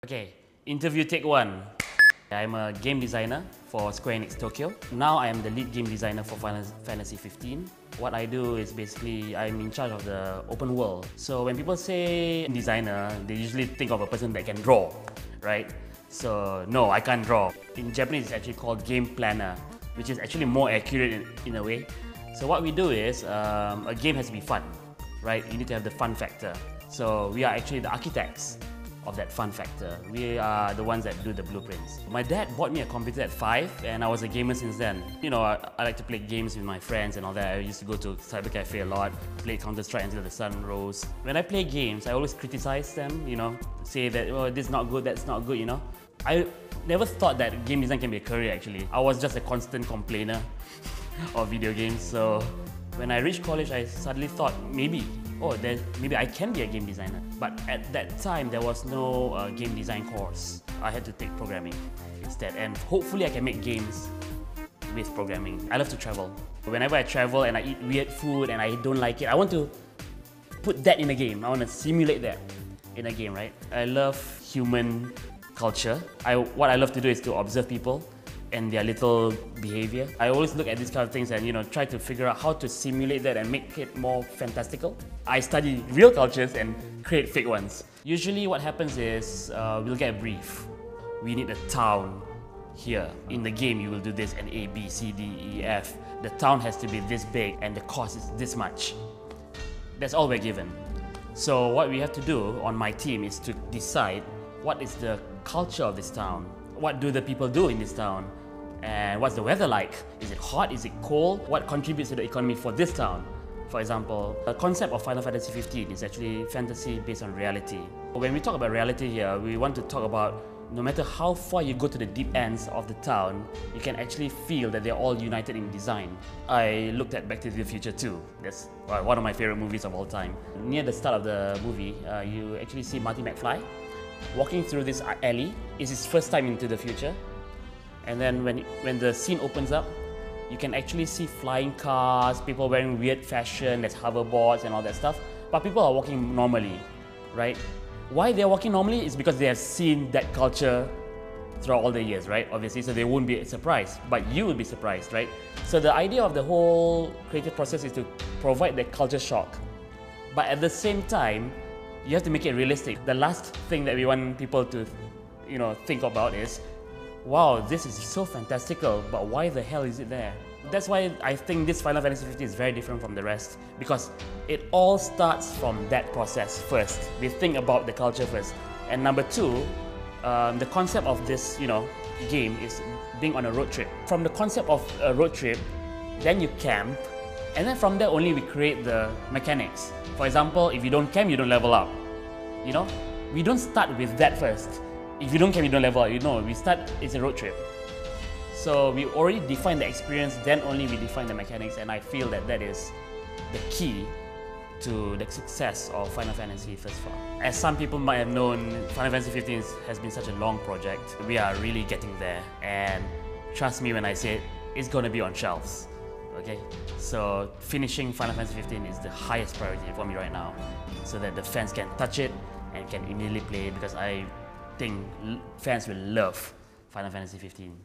Okay, interview take one. I'm a game designer for Square Enix Tokyo. Now I am the lead game designer for Final Fantasy 15. What I do is basically I'm in charge of the open world. So when people say designer, they usually think of a person that can draw, right? So no, I can't draw. In Japanese, it's actually called game planner, which is actually more accurate in a way. So what we do is a game has to be fun, right? You need to have the fun factor. So we are actually the architects of that fun factor. We are the ones that do the blueprints. My dad bought me a computer at 5 and I was a gamer since then. You know, I like to play games with my friends and all that. I used to go to cyber cafe a lot, play Counter-Strike until the sun rose. When I play games, I always criticize them, you know, say that, oh, this is not good, that's not good, you know. I never thought that game design can be a career actually. I was just a constant complainer of video games. So when I reached college, I suddenly thought maybe I can be a game designer. But at that time, there was no game design course. I had to take programming instead, and hopefully I can make games with programming. I love to travel. Whenever I travel and I eat weird food and I don't like it, I want to put that in a game. I want to simulate that in a game, right? I love human culture. What I love to do is to observe people and their little behavior. I always look at these kind of things and try to figure out how to simulate that and make it more fantastical. I study real cultures and create fake ones. Usually what happens is we'll get a brief. We need a town here. In the game you will do this and A, B, C, D, E, F. The town has to be this big and the cost is this much. That's all we're given. So what we have to do on my team is to decide what is the culture of this town. What do the people do in this town? And what's the weather like? Is it hot? Is it cold? What contributes to the economy for this town? For example, the concept of Final Fantasy 15 is actually fantasy based on reality. When we talk about reality here, we want to talk about no matter how far you go to the deep ends of the town, you can actually feel that they're all united in design. I looked at Back to the Future 2. That's one of my favorite movies of all time. Near the start of the movie, you actually see Marty McFly walking through this alley. It's his first time into the future. And then when the scene opens up, you can actually see flying cars, people wearing weird fashion, there's hoverboards and all that stuff. But people are walking normally, right? Why they're walking normally is because they have seen that culture throughout all the years, right? Obviously, so they won't be surprised, but you will be surprised, right? So the idea of the whole creative process is to provide that culture shock. But at the same time, you have to make it realistic. The last thing that we want people to think about is, wow, this is so fantastical, but why the hell is it there? That's why I think this Final Fantasy 15 is very different from the rest, because it all starts from that process first. We think about the culture first. And number two, the concept of this game is being on a road trip. From the concept of a road trip, then you camp, and then from there only we create the mechanics. For example, if you don't camp, you don't level up. We don't start with that first. If you don't camp, you don't level up. We start, it's a road trip. So we already define the experience, then only we define the mechanics, and I feel that that is the key to the success of Final Fantasy thus far. As some people might have known, Final Fantasy 15 has been such a long project. We are really getting there, and trust me when I say it's going to be on shelves. Okay, so finishing Final Fantasy 15 is the highest priority for me right now, so that the fans can touch it and can immediately play it, because I think fans will love Final Fantasy 15.